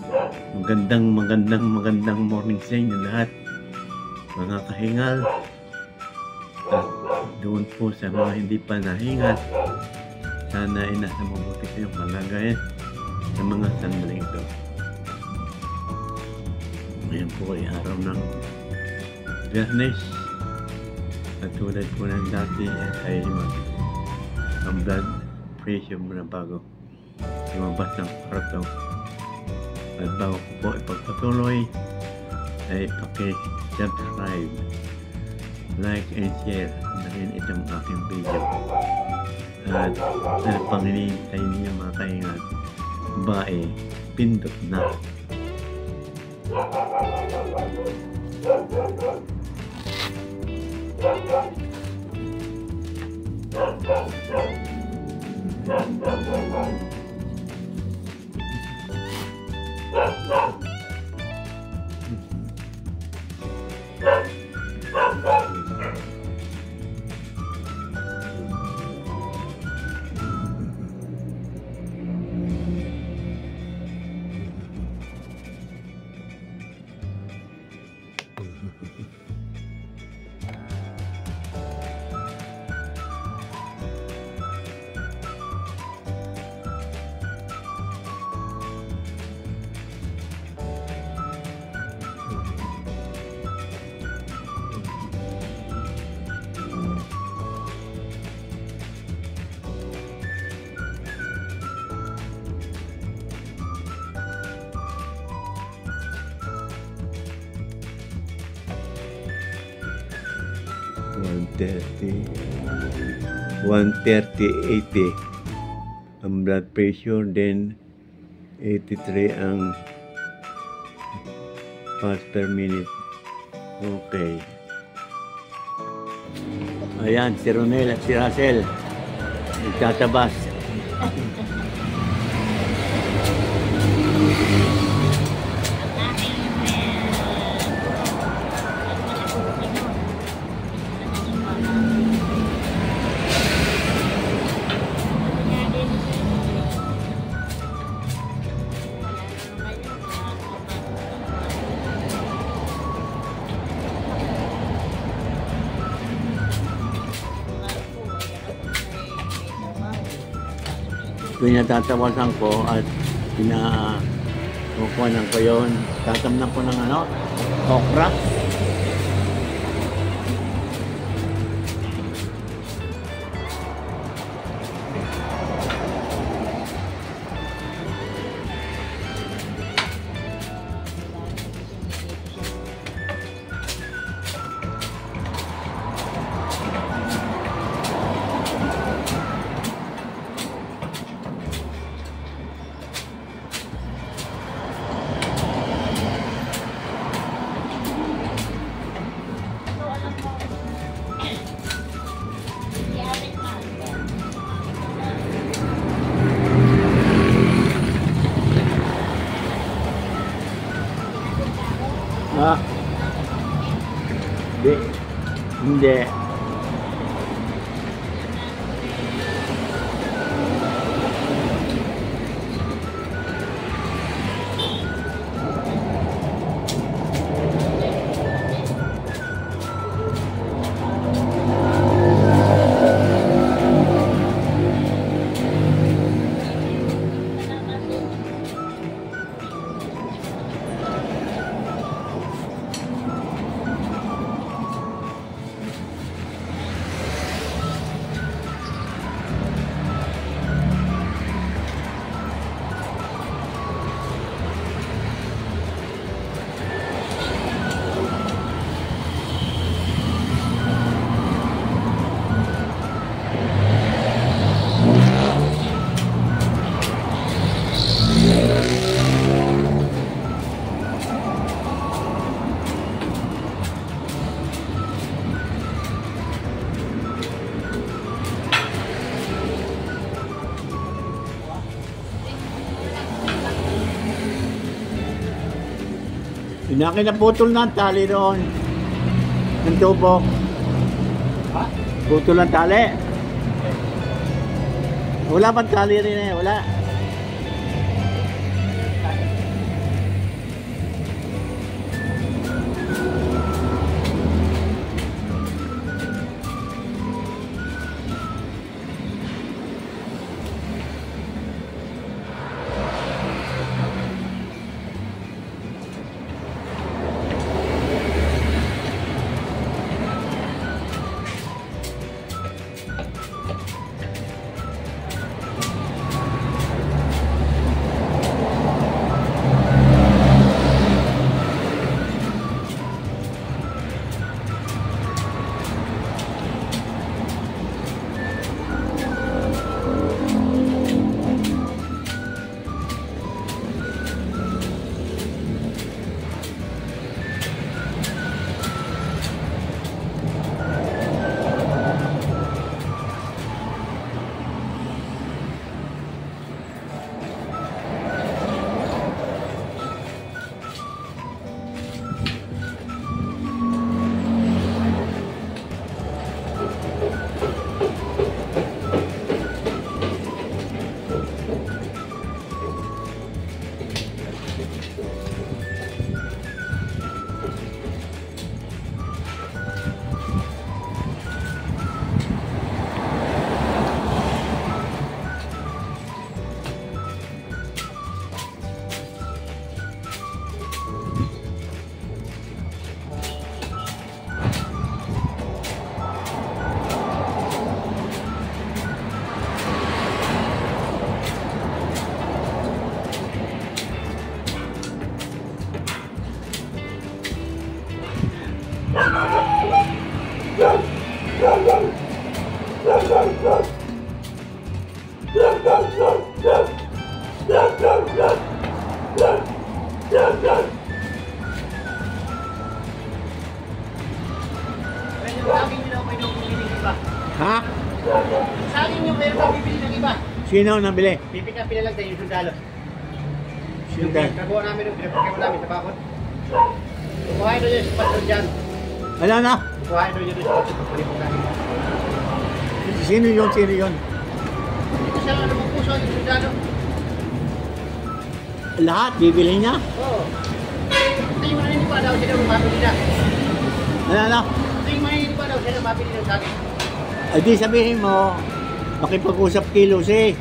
Magandang morning sa inyo lahat, mga kahingal. At doon po sa mga hindi pa nahingal, sana ay nasa mabuti kayong kalagayan sa mga sandaling ito. Ngayon po ay araw ng Biyernes. At tulad po ng dati ay ang blood pressure mo na bago lumabas ng kwarto. At bago ko po ipagpatuloy ay paki-subscribe, like and share na rin itong aking video. At ano pang hinihintay niyo mga kaingat, bae, pindot na. $130, 130, 80 ang blood pressure, then 83 ang pulse per minute. Okay. Ayan, si Ronel at si Russell nagtatabas. Pinatatawasan ko at pinakukuhanan ko yun. Tatamnan ko ng okra. Hindi. Putol na ang tali doon ng tubo. Putol ang tali. Wala bang tali rin eh? Wala. Sino ang nabili? Pipick up lang tayo yung sundalo. Sundalo. Kakuha namin yung pinapakyaw namin sa bakod. Kukuhain doon yung spot doon dyan. Wala na. Kukuhain doon yung spot doon palipot namin. Sino yun? Sino yun? Ito siya ano mong puso yung sundalo. Lahat, bibili niya? Oo. Ito yung maninipa daw sila ng mabili na. Wala na. Ito yung maninipa daw sila ng mabili na sa akin. Ay di sabihin mo, makipag-usap kilos eh.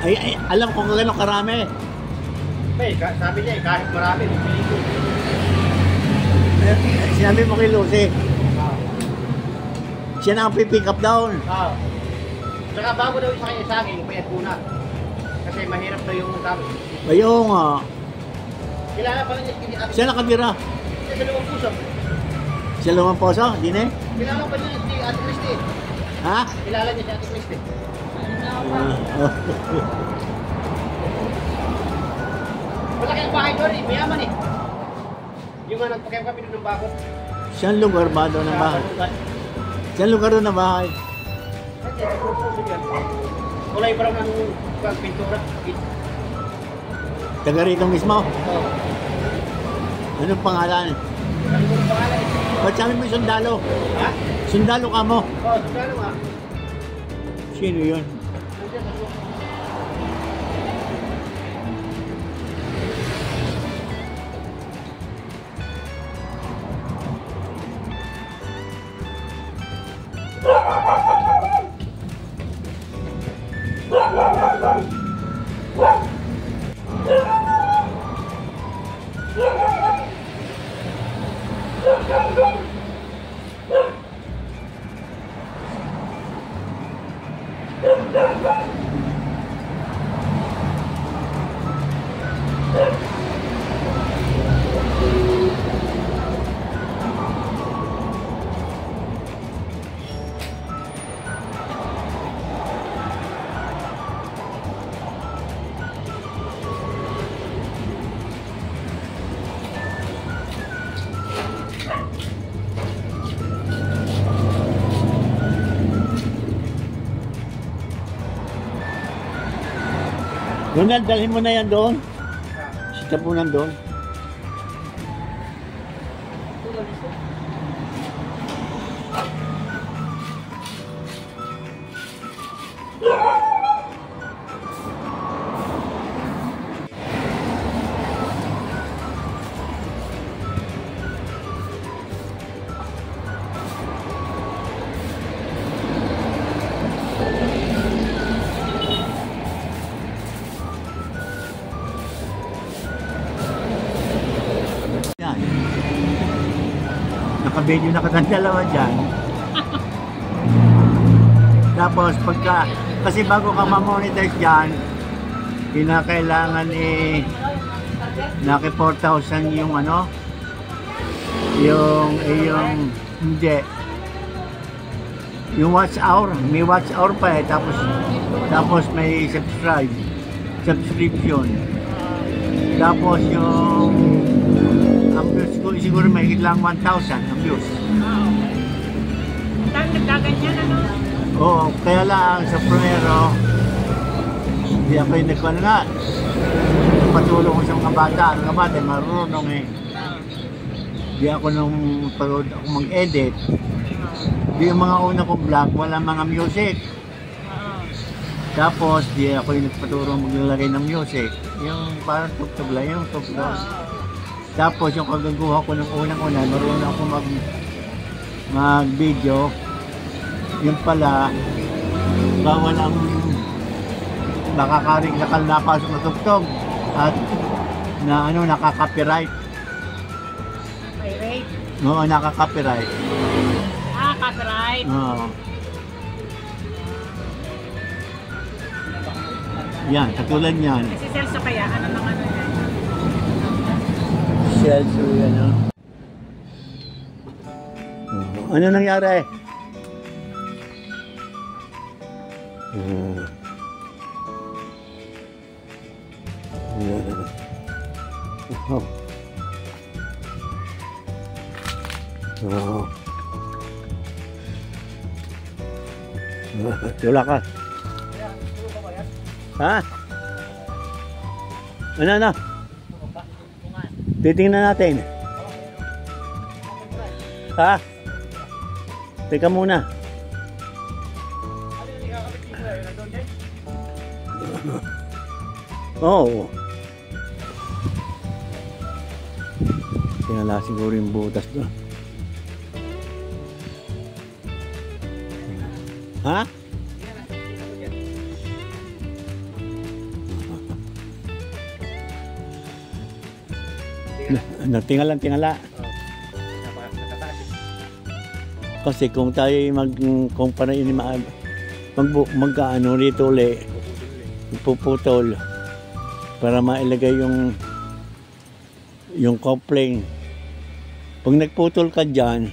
Ay, alam ko kung gano'ng karami. Sabi niya kahit marami, bibili ko. Sinabi mo kay Lucy, siya na ang pipick up down. Saka bago daw isa kayo sa akin, payat muna. Kasi mahirap daw yung sabi. Ayun nga. Kilala pa rin niya si Siya nakatira. Ate sa lumang puso. Siya lumang poso, di na eh? Kilala pa niya si Ate Christy. Ha? Kilala niya si Ate Christy. Malaki ang bahay doon eh, mayaman eh. Yung nga nagpakayam kami doon ng bakod. Siyang lugar ba doon ng bahay? Siyang lugar doon ng bahay? Kulay brown ang pintura. Taga rito mismo? Oo. Anong pangalan? Ano yung pangalan eh? Ba't sabi mo sundalo? Ha? Sundalo ka mo? Oo, sundalo nga. Sino yun? Nandiyan sa loob. Ronald, dalhin mo na yan doon. Si Tapunan doon. Yan. Naka-video na katang dalawa dyan. Tapos pagka, kasi bago ka ma-monetize dyan, kinakailangan naki 4,000 yung ano, yung hindi. Yung watch hour, may watch hour pa eh, tapos may subscription. Tapos yung ang views ko siguro may lang 1,000 ang views. Nagkaganyan ano? Oo, kaya lang sa primero, hindi ako yung nagkano nga. Patulong ko sa mga bata. Ang mga bata, marunong eh. Hindi ako nung pagod ako mag-edit. Di yung mga una kong vlog, wala mga music. Tapos, di ako yung nagpatulong maglalagay ng music. Yung parang tugtog lang, yung tugtog. Tapos, yung kagagawa ko nung unang-una, marunong ako mag-video. Yung pala, bawal ang nakakaring nakal napasok na tugtog at na ano, nakaka-copyright. May rate? Oo, nakaka-copyright. Ah, copyright. Oo. Yan, katulad yan. Kasi Celso kaya, ano nang ano yan? Celso, ano. Ano nangyari? Tula ka. Ha? Ano? Titingnan natin. Ha? Teka muna. Oo. Tingala siguro yung butas doon. Ha? Tingala. Kasi kung tayo mag-kumpara yun, mag-ano rito ulit, puputol para mailagay yung coupling. Pag nagputol ka dyan,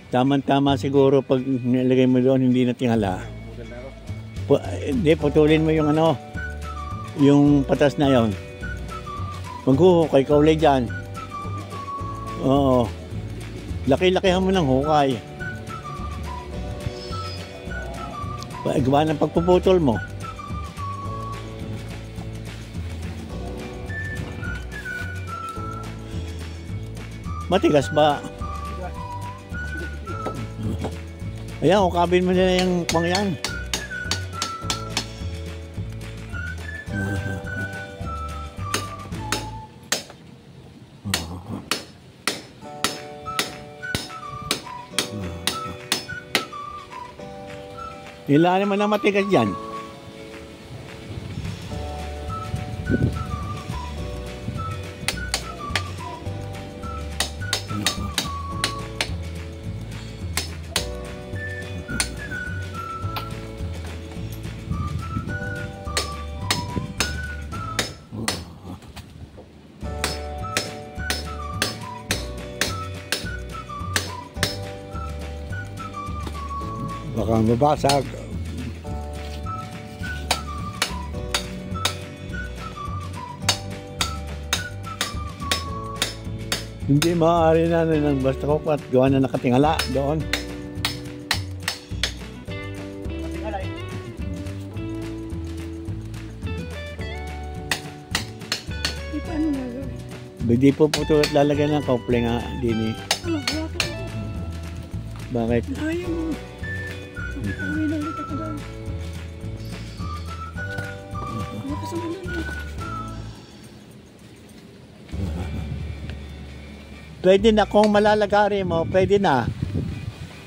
tama-tama siguro pag nilagay mo doon, hindi na tingala. Hindi, putulin mo yung yung patas na yon. Maghuhukay ka ulit dyan. Oo. Laki-lakihan mo ng hukay. Gawa ng pagpuputol mo. Matigas ba? Ayan, ukabin mo na yung pang yan. Ilaan naman ang matigas dyan. Baka mabasag. Hindi maaari na ng basta ko at gawa na nakatingala doon. Nakatingala eh. Paano na gawin? Hindi po puto at lalagyan ng coupling nga din eh. Bakit? Ayaw mo. Uwi na ulit ako doon. Nakasama na niya. Pwede na kung malalagari mo, pwede na.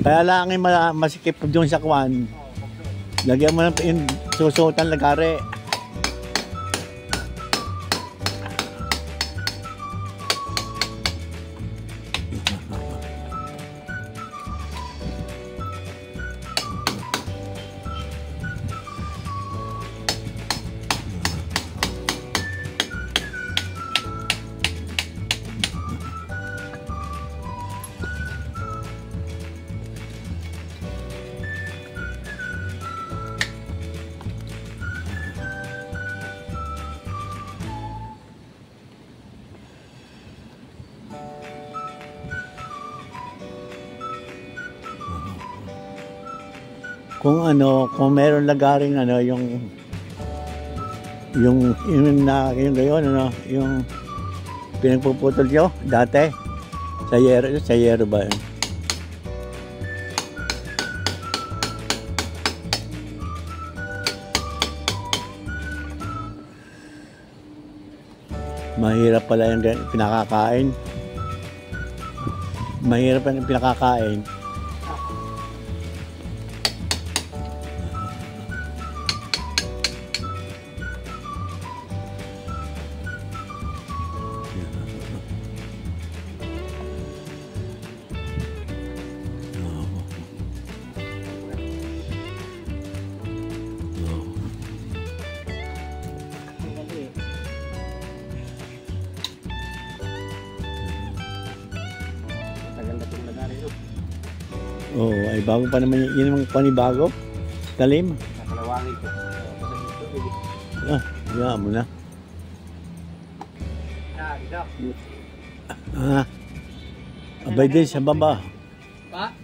Kaya lang masikip doon sa kwan. Lagyan mo ng susuotan lagari. Kung meron lagaring yung gayon yung pinagpuputol nyo dati sa yero ba yun? Mahirap pala yung pinakakain. Mahirap yung pinakakain. Oo, ay bago pa naman yun ang panibago. Talim. Nakalawangin ko. Hayaan mo na. Abay din sa baba. Pa?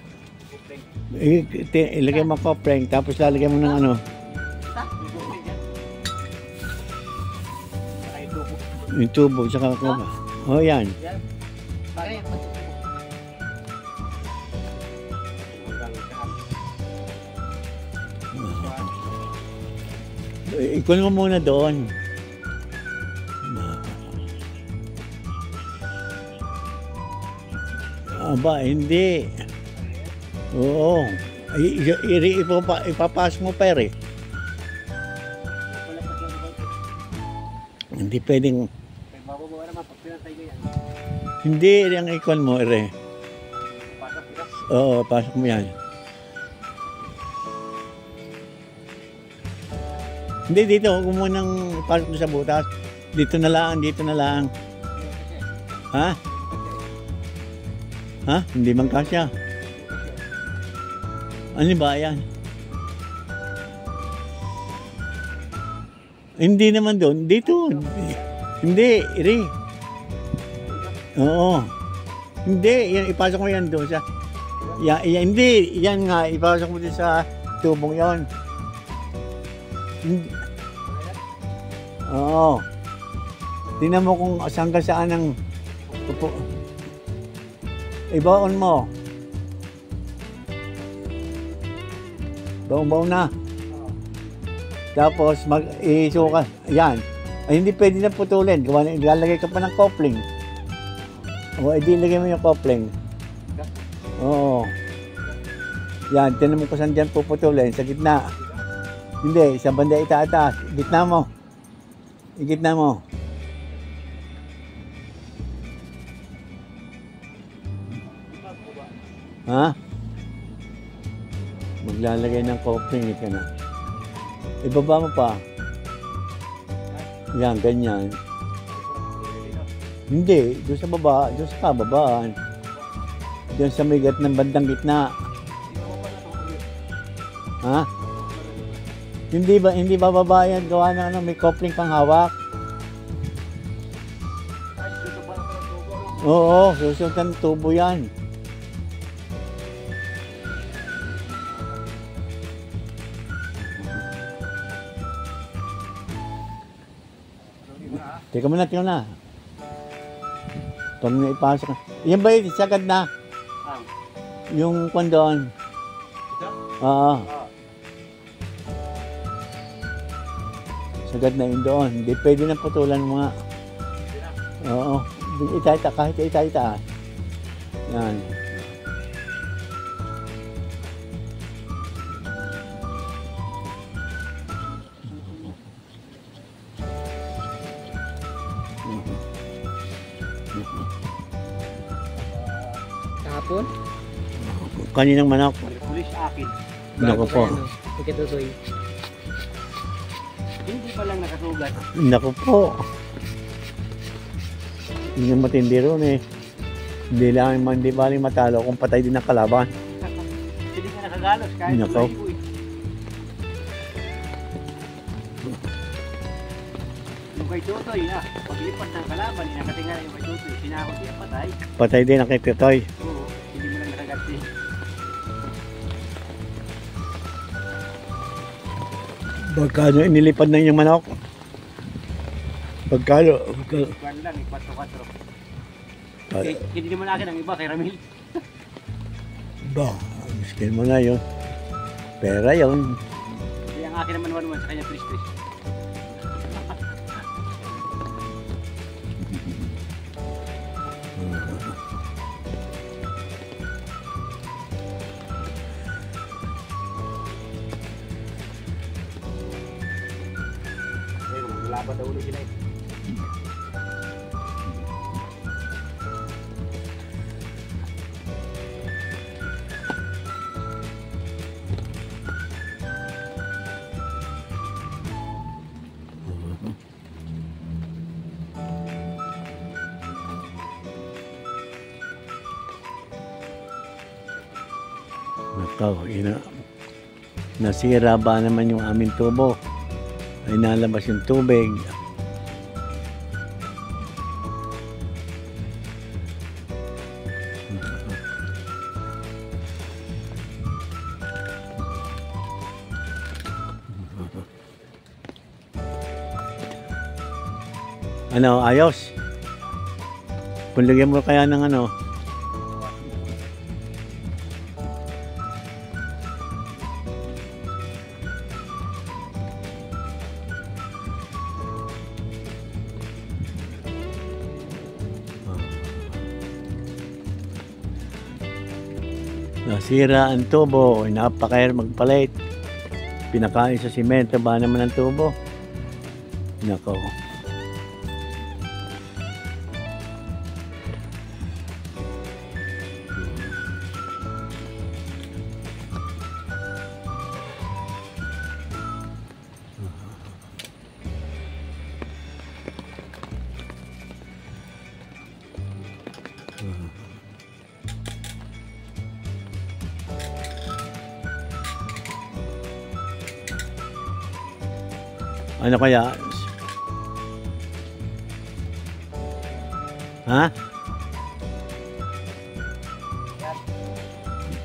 Ilagay mo coupling, tapos lalagay mo ng ano, Ha? Ay, tubo. yung tubo, tsaka cover. Oh, yan. Yan. Bakit? Ikon mo muna doon. Aba, hindi. Oo. Ipapasok mo pa rin. Hindi pwedeng. Mababawa naman pag pinatay ko yan. Hindi, yung ikon mo, ere. Pasok kita. Oo, pasok mo yan. Hindi, dito. Huwag mo nang pasok mo sa butas. Dito na lang, dito na lang. Ha? Ha? Hindi man kasya. Ano ba yan? Hindi naman doon. Dito. Hindi, iri. Oo. Hindi, yan, ipasok mo yan doon sa... hindi, yan nga, ipasok mo din sa tubong yon. Oo. Tingnan mo kung saan ang... Ibaon mo. Baon na. Tapos mag-isuka. Yan. Ay, hindi pwede na putulin. Ilalagay ka pa ng coupling. O, edi lagay mo yung coupling. Oo. Yan, tinan mo kung saan dyan puputulin. Sa gitna. Hindi, sa banda itaataas. Gitna mo. Gitna mo. Ha? Maglalagay ng coupling ito na. Ibaba mo pa. Yan, ganyan. Hindi, doon sa baba, doon sa kababaan. Doon sa migat ng bandang gitna. Ha? Hindi bababa yan, gawa ng ano, may coupling pang hawak. Oo, susunod ng tubo yan. Teka muna, tingnan na. Ito mo na ipasok. Yan ba yun? Sagad na? Yung kwan doon. Oo. Sagad na yun doon. Hindi pwede na putulan mo nga. Oo. Itaita, kahit itaita. Yan. Kahapon? Kaninang manok. Pulis akin. Naku po. Ikatutoy. Hindi pa lang nakasugat. Naku po. Hindi na matindi ron eh. Hindi baling matalo kung patay din ang kalaban. Hindi ka nakagalos kahit Nako. tuloy ko eh. Yung kay Tutoy paglipat ng kalaban, nakatinga yung kay Tutoy, sinakot niya patay. Patay din ang kitotoy. Oo, hindi mo lang nakagati. Pagkano inilipad na yung manok? Pagkano? Kwan lang, 4-4. Hindi naman akin ang iba kay Ramil. Ba, miskin mo na yun. Pera yun. Kaya ang akin naman 1-1 sa kanya 3-3. Laban daw ulit sila eh. Nakaw, nasira ba naman yung aming tubo? Ay nalabas yung tubig. Ano, ayos. Kung lagyan mo kaya ng ano. Nasira ang tubo, napakahirap magpalit. Pinakain sa simento, ba naman ang tubo? Nako. Ano kaya? Ha?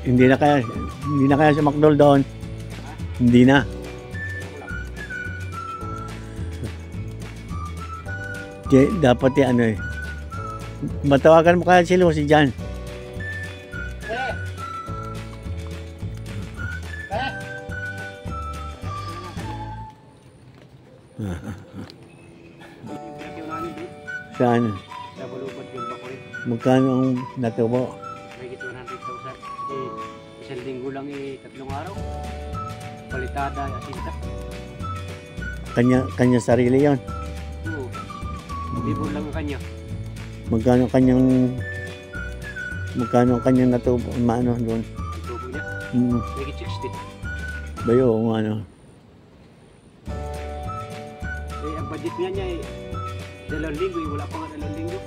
Hindi na kaya sa McDonald doon. Hindi na. Dapat ano eh. Matawagan mo kaya si Lucy dyan. Saan? Sa balubad yung bakulit. Magkano ang natubo? May 100,000. Isang linggo lang 3 araw. Palitada, asinta. Kanya sarili yon. Oo. Libo lang ang kanya. Magkano ang kanyang natubo? Maano doon? Ang tubo niya. May 60. Bayo, ano? Ang budget niya 2 linggo. Wala pa nga 2 linggo.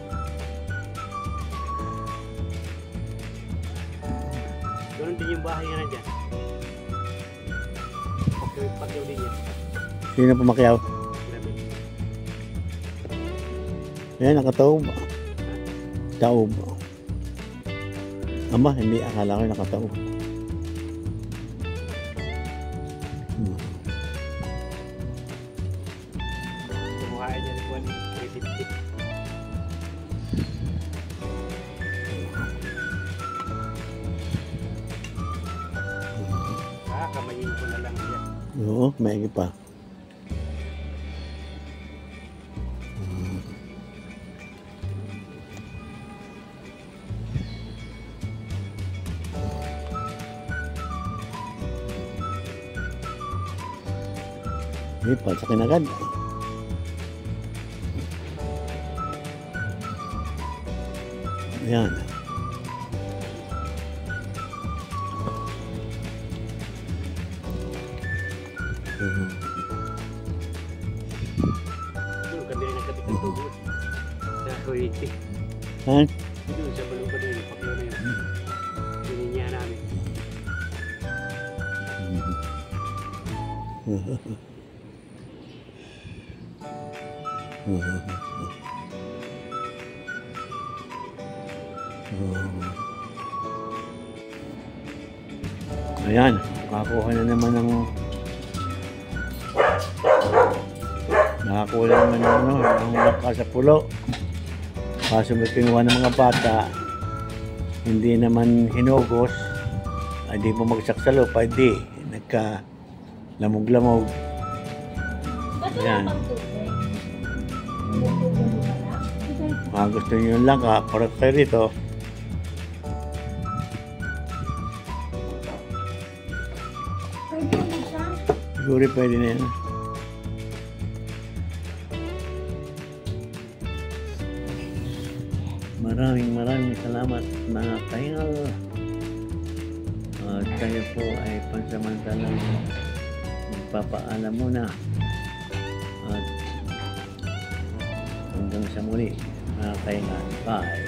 Doon din yung bahay nga dyan. Pagyaw din niya. Sino pumakyaw? Grabe. Ayan, nakataob. Taob. Ama, hindi. Akala ko nakataob. Kumuhain niya ng 350. Kamayin ko na lang siya. Oo, may pa. Pasakin agad. Ayan. Doon kami rin nagkabit ng tubo. Sa Kuwaiti. Han? Doon sa balubad na yun. Pakyaw na yun. Pininya namin. Ayan, nakakuha na naman ng ang laka sa pulo. Kaso may kinuha ng mga bata, hindi naman hinugos, hindi bumagsak sa lupa, hindi nagka lamog-lamog. Ayan. Gusto nyo yung laka, para kayo rito. Siguro pwede na yan. Maraming salamat mga kaingal. At kayo po ay pansamantalang magpapaalam muna. At hanggang sa muli mga kaingal. Bye.